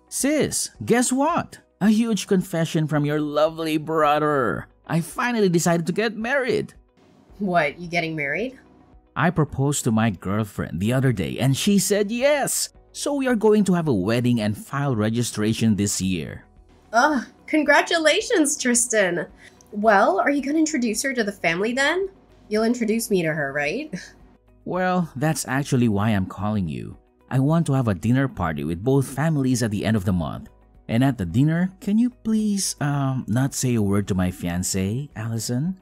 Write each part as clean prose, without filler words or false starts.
Sis, guess what? A huge confession from your lovely brother. I finally decided to get married. What, you getting married? I proposed to my girlfriend the other day and she said yes. So we are going to have a wedding and file registration this year. Ugh, congratulations, Tristan. Well, are you gonna introduce her to the family then? You'll introduce me to her, right? Well, that's actually why I'm calling you. I want to have a dinner party with both families at the end of the month. And at the dinner, can you please, not say a word to my fiancée, Allison?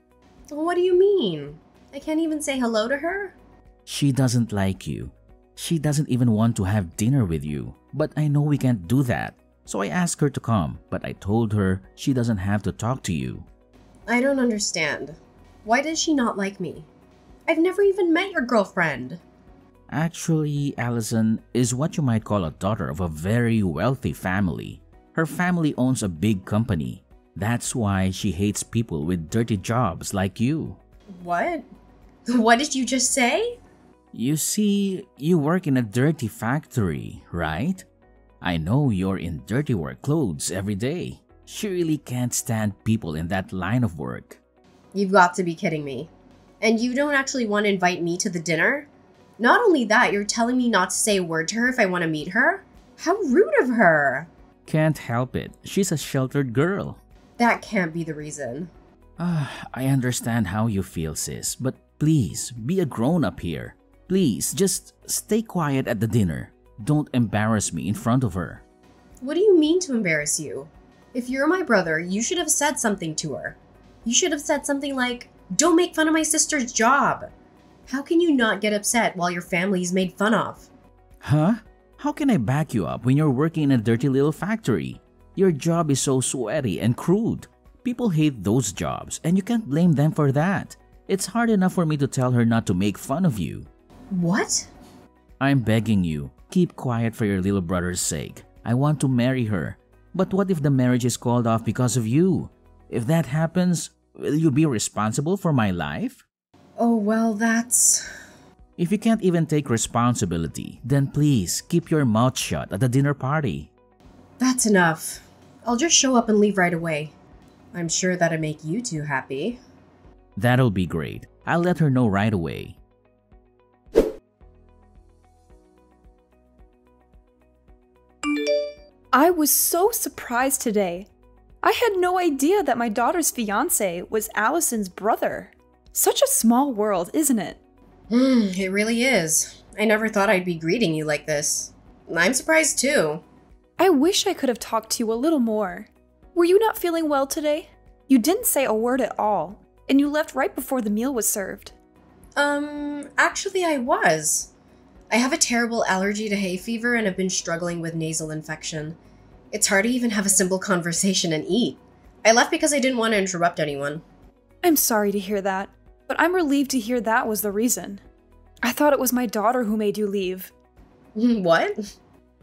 What do you mean? I can't even say hello to her? She doesn't like you. She doesn't even want to have dinner with you. But I know we can't do that. So I asked her to come, but I told her she doesn't have to talk to you. I don't understand. Why does she not like me? I've never even met your girlfriend. Actually, Allison is what you might call a daughter of a very wealthy family. Her family owns a big company. That's why she hates people with dirty jobs like you. What? What did you just say? You see, you work in a dirty factory, right? I know you're in dirty work clothes every day. She really can't stand people in that line of work. You've got to be kidding me. And you don't actually want to invite me to the dinner? Not only that, you're telling me not to say a word to her if I want to meet her? How rude of her! Can't help it. She's a sheltered girl. That can't be the reason. I understand how you feel, sis, but please, be a grown-up here. Please, just stay quiet at the dinner. Don't embarrass me in front of her. What do you mean to embarrass you? If you're my brother, you should have said something to her. You should have said something like, "Don't make fun of my sister's job." How can you not get upset while your family is made fun of? Huh? How can I back you up when you're working in a dirty little factory? Your job is so sweaty and crude. People hate those jobs, and you can't blame them for that. It's hard enough for me to tell her not to make fun of you. What? I'm begging you, keep quiet for your little brother's sake. I want to marry her. But what if the marriage is called off because of you? If that happens, will you be responsible for my life? Oh, well, that's... If you can't even take responsibility, then please keep your mouth shut at the dinner party. That's enough. I'll just show up and leave right away. I'm sure that'll make you two happy. That'll be great. I'll let her know right away. I was so surprised today. I had no idea that my daughter's fiancé was Allison's brother. Such a small world, isn't it? It really is. I never thought I'd be greeting you like this. I'm surprised too. I wish I could have talked to you a little more. Were you not feeling well today? You didn't say a word at all, and you left right before the meal was served. Actually I was. I have a terrible allergy to hay fever and have been struggling with nasal infection. It's hard to even have a simple conversation and eat. I left because I didn't want to interrupt anyone. I'm sorry to hear that, but I'm relieved to hear that was the reason. I thought it was my daughter who made you leave. What?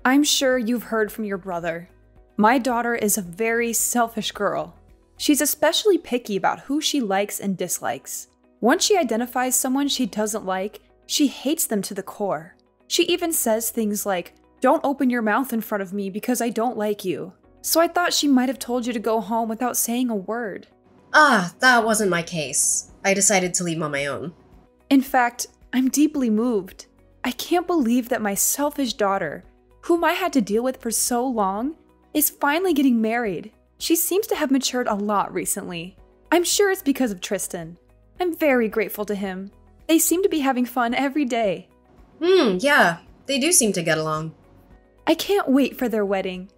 I'm sure you've heard from your brother. My daughter is a very selfish girl. She's especially picky about who she likes and dislikes. Once she identifies someone she doesn't like, she hates them to the core. She even says things like, "Don't open your mouth in front of me because I don't like you." So I thought she might have told you to go home without saying a word. That wasn't my case. I decided to leave on my own. In fact, I'm deeply moved. I can't believe that my selfish daughter, whom I had to deal with for so long, is finally getting married. She seems to have matured a lot recently. I'm sure it's because of Tristan. I'm very grateful to him. They seem to be having fun every day. Yeah, they do seem to get along. I can't wait for their wedding.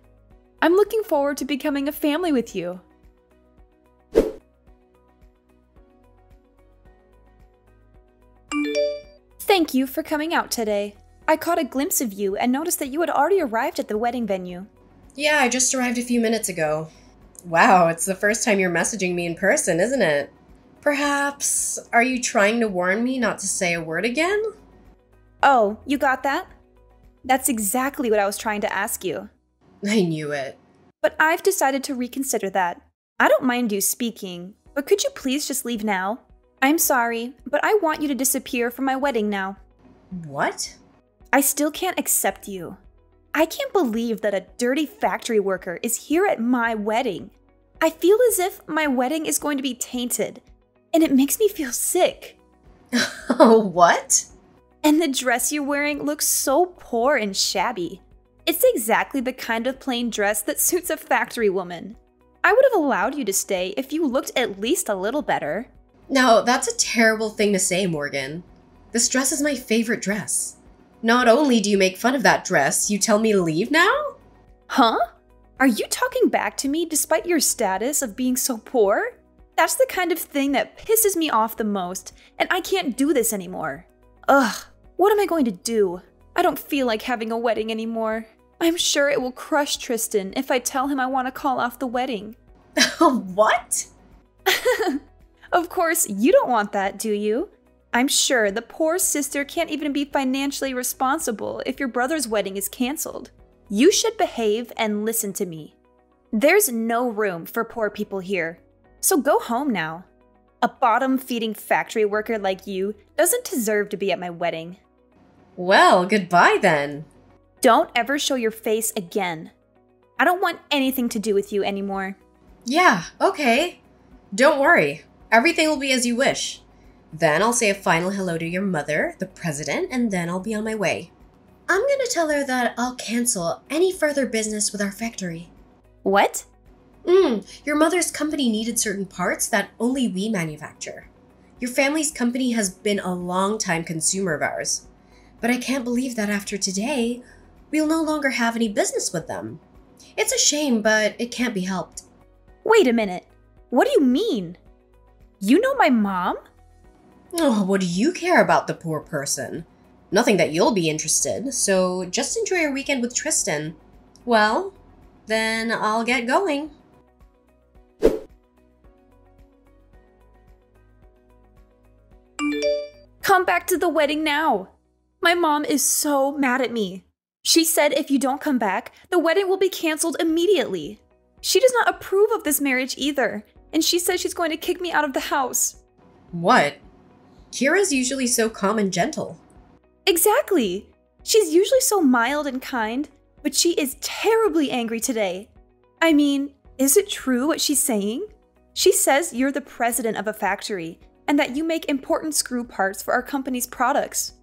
I'm looking forward to becoming a family with you. Thank you for coming out today. I caught a glimpse of you and noticed that you had already arrived at the wedding venue. Yeah, I just arrived a few minutes ago. Wow, it's the first time you're messaging me in person, isn't it? Perhaps, are you trying to warn me not to say a word again? Oh, you got that? That's exactly what I was trying to ask you. I knew it. But I've decided to reconsider that. I don't mind you speaking, but could you please just leave now? I'm sorry, but I want you to disappear from my wedding now. What? I still can't accept you. I can't believe that a dirty factory worker is here at my wedding. I feel as if my wedding is going to be tainted, and it makes me feel sick. Oh, what? And the dress you're wearing looks so poor and shabby. It's exactly the kind of plain dress that suits a factory woman. I would have allowed you to stay if you looked at least a little better. No, that's a terrible thing to say, Morgan. This dress is my favorite dress. Not only do you make fun of that dress, you tell me to leave now? Huh? Are you talking back to me despite your status of being so poor? That's the kind of thing that pisses me off the most, and I can't do this anymore. Ugh, what am I going to do? I don't feel like having a wedding anymore. I'm sure it will crush Tristan if I tell him I want to call off the wedding. What? Of course, you don't want that, do you? I'm sure the poor sister can't even be financially responsible if your brother's wedding is canceled. You should behave and listen to me. There's no room for poor people here, so go home now. A bottom-feeding factory worker like you doesn't deserve to be at my wedding. Well, goodbye then. Don't ever show your face again. I don't want anything to do with you anymore. Yeah, okay. Don't worry. Everything will be as you wish. Then I'll say a final hello to your mother, the president, and then I'll be on my way. I'm gonna tell her that I'll cancel any further business with our factory. What? Your mother's company needed certain parts that only we manufacture. Your family's company has been a long-time consumer of ours. But I can't believe that after today, we'll no longer have any business with them. It's a shame, but it can't be helped. Wait a minute. What do you mean? You know my mom? Oh, what do you care about the poor person? Nothing that you'll be interested, so just enjoy your weekend with Tristan. Well, then I'll get going. Come back to the wedding now. My mom is so mad at me. She said if you don't come back, the wedding will be canceled immediately. She does not approve of this marriage either, and she says she's going to kick me out of the house. What? Kira's usually so calm and gentle. Exactly. She's usually so mild and kind, but she is terribly angry today. I mean, is it true what she's saying? She says you're the president of a factory and that you make important screw parts for our company's products.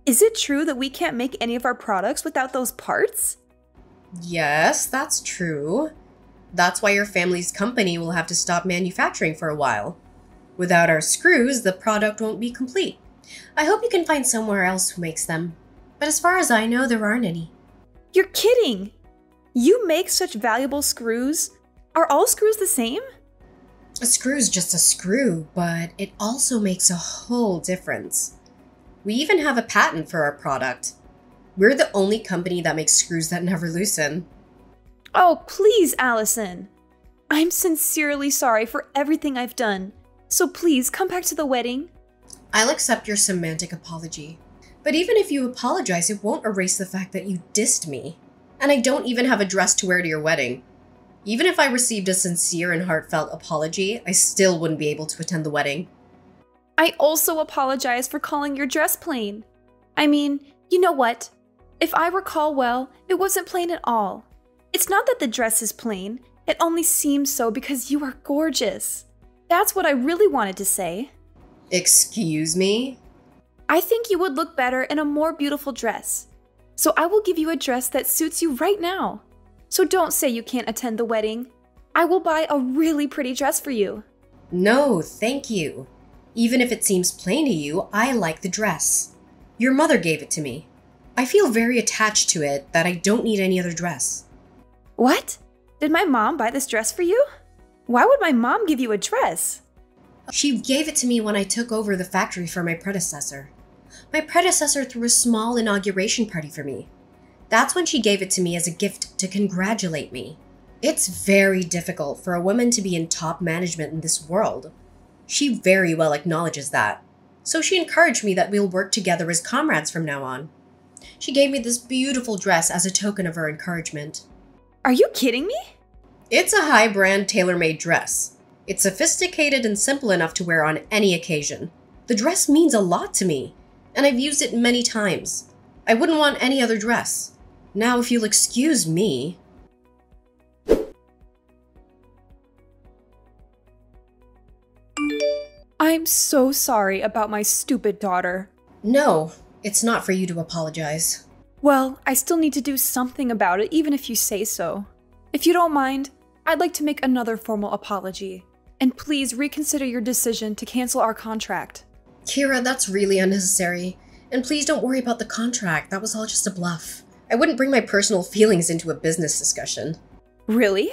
Is it true that we can't make any of our products without those parts? Yes, that's true. That's why your family's company will have to stop manufacturing for a while. Without our screws, the product won't be complete. I hope you can find somewhere else who makes them. But as far as I know, there aren't any. You're kidding! You make such valuable screws? Are all screws the same? A screw's just a screw, but it also makes a whole difference. We even have a patent for our product. We're the only company that makes screws that never loosen. Oh, please, Allison. I'm sincerely sorry for everything I've done. So please come back to the wedding. I'll accept your semantic apology. But even if you apologize, it won't erase the fact that you dissed me. And I don't even have a dress to wear to your wedding. Even if I received a sincere and heartfelt apology, I still wouldn't be able to attend the wedding. I also apologize for calling your dress plain. I mean, you know what? If I recall well, it wasn't plain at all. It's not that the dress is plain, it only seems so because you are gorgeous. That's what I really wanted to say. Excuse me? I think you would look better in a more beautiful dress. So I will give you a dress that suits you right now. So don't say you can't attend the wedding. I will buy a really pretty dress for you. No, thank you. Even if it seems plain to you, I like the dress. Your mother gave it to me. I feel very attached to it that I don't need any other dress. What? Did my mom buy this dress for you? Why would my mom give you a dress? She gave it to me when I took over the factory for my predecessor. My predecessor threw a small inauguration party for me. That's when she gave it to me as a gift to congratulate me. It's very difficult for a woman to be in top management in this world. She very well acknowledges that. So she encouraged me that we'll work together as comrades from now on. She gave me this beautiful dress as a token of her encouragement. Are you kidding me? It's a high-brand tailor-made dress. It's sophisticated and simple enough to wear on any occasion. The dress means a lot to me, and I've used it many times. I wouldn't want any other dress. Now, if you'll excuse me... I'm so sorry about my stupid daughter. No, it's not for you to apologize. Well, I still need to do something about it, even if you say so. If you don't mind, I'd like to make another formal apology. And please reconsider your decision to cancel our contract. Kira, that's really unnecessary. And please don't worry about the contract. That was all just a bluff. I wouldn't bring my personal feelings into a business discussion. Really?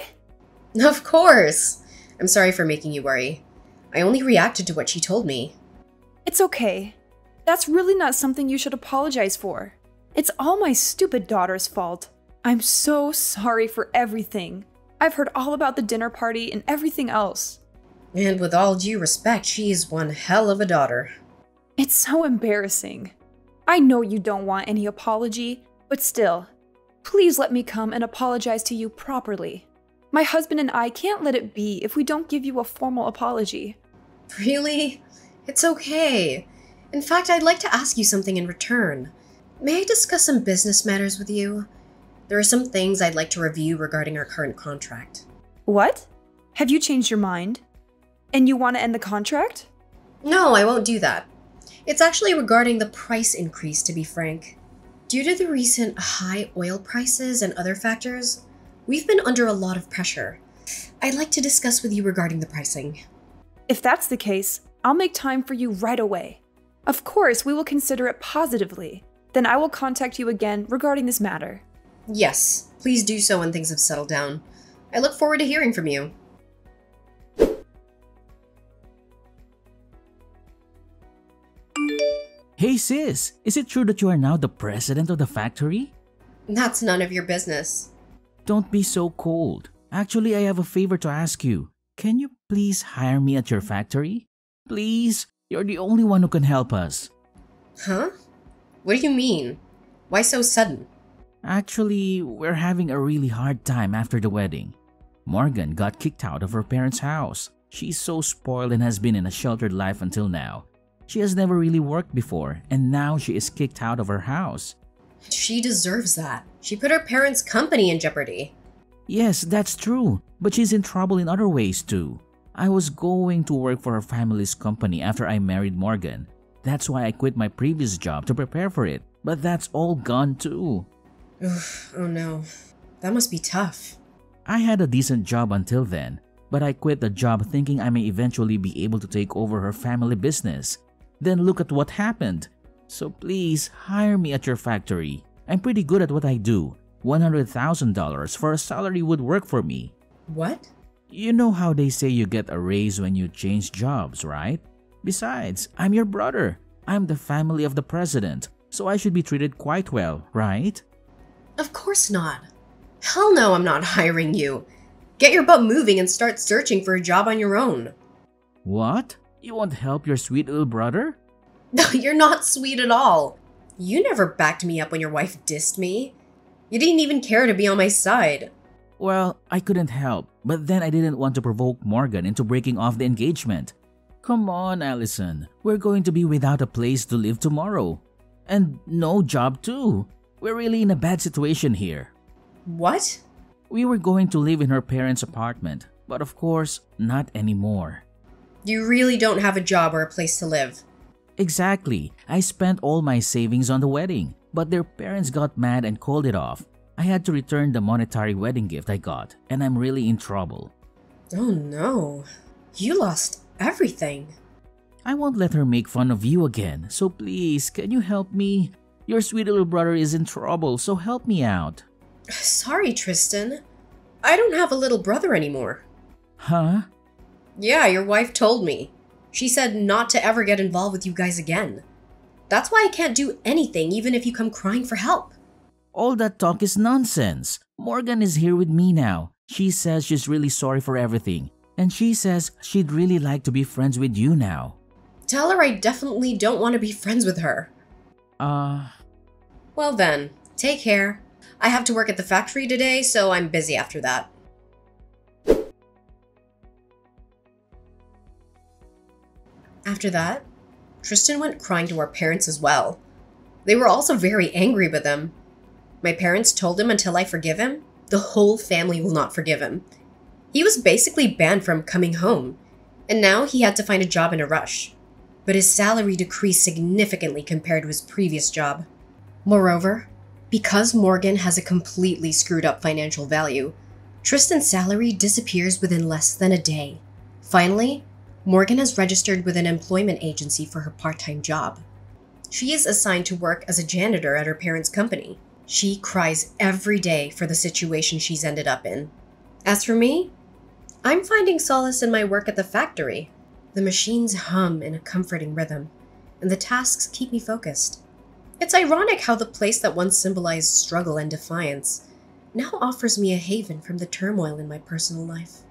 Of course! I'm sorry for making you worry. I only reacted to what she told me. It's okay. That's really not something you should apologize for. It's all my stupid daughter's fault. I'm so sorry for everything. I've heard all about the dinner party and everything else. And with all due respect, she is one hell of a daughter. It's so embarrassing. I know you don't want any apology, but still, please let me come and apologize to you properly. My husband and I can't let it be if we don't give you a formal apology. Really? It's okay. In fact, I'd like to ask you something in return. May I discuss some business matters with you? There are some things I'd like to review regarding our current contract. What? Have you changed your mind? And you want to end the contract? No, I won't do that. It's actually regarding the price increase, to be frank. Due to the recent high oil prices and other factors, we've been under a lot of pressure. I'd like to discuss with you regarding the pricing. If that's the case, I'll make time for you right away. Of course, we will consider it positively. Then I will contact you again regarding this matter. Yes, please do so when things have settled down. I look forward to hearing from you. Hey sis, is it true that you are now the president of the factory? That's none of your business. Don't be so cold. Actually, I have a favor to ask you. Can you please hire me at your factory? Please, you're the only one who can help us. Huh? What do you mean? Why so sudden? Actually, we're having a really hard time after the wedding. Morgan got kicked out of her parents' house. She's so spoiled and has been in a sheltered life until now. She has never really worked before, and now she is kicked out of her house. She deserves that. She put her parents' company in jeopardy. Yes, that's true, but she's in trouble in other ways too. I was going to work for her family's company after I married Morgan. That's why I quit my previous job to prepare for it, but that's all gone too. Oof, oh no. That must be tough. I had a decent job until then, but I quit the job thinking I may eventually be able to take over her family business. Then look at what happened. So please hire me at your factory. I'm pretty good at what I do. $100,000 for a salary would work for me. What? You know how they say you get a raise when you change jobs, right? Besides, I'm your brother. I'm the family of the president, so I should be treated quite well, right? Of course not. Hell no, I'm not hiring you. Get your butt moving and start searching for a job on your own. What? You won't help your sweet little brother? You're not sweet at all. You never backed me up when your wife dissed me. You didn't even care to be on my side. Well, I couldn't help, but then I didn't want to provoke Morgan into breaking off the engagement. Come on, Allison. We're going to be without a place to live tomorrow. And no job too. We're really in a bad situation here. What? We were going to live in her parents' apartment, but of course, not anymore. You really don't have a job or a place to live. Exactly. I spent all my savings on the wedding, but their parents got mad and called it off. I had to return the monetary wedding gift I got, and I'm really in trouble. Oh no. You lost everything. I won't let her make fun of you again, so please, can you help me? Your sweet little brother is in trouble, so help me out. Sorry, Tristan. I don't have a little brother anymore. Huh? Yeah, your wife told me. She said not to ever get involved with you guys again. That's why I can't do anything even if you come crying for help. All that talk is nonsense. Morgan is here with me now. She says she's really sorry for everything. And she says she'd really like to be friends with you now. Tell her I definitely don't want to be friends with her. Well then, take care. I have to work at the factory today, so I'm busy after that. After that, Tristan went crying to our parents as well. They were also very angry with him. My parents told him until I forgive him, the whole family will not forgive him. He was basically banned from coming home, and now he had to find a job in a rush. But his salary decreased significantly compared to his previous job. Moreover, because Morgan has a completely screwed up financial value, Tristan's salary disappears within less than a day. Finally, Morgan has registered with an employment agency for her part-time job. She is assigned to work as a janitor at her parents' company. She cries every day for the situation she's ended up in. As for me, I'm finding solace in my work at the factory. The machines hum in a comforting rhythm, and the tasks keep me focused. It's ironic how the place that once symbolized struggle and defiance now offers me a haven from the turmoil in my personal life.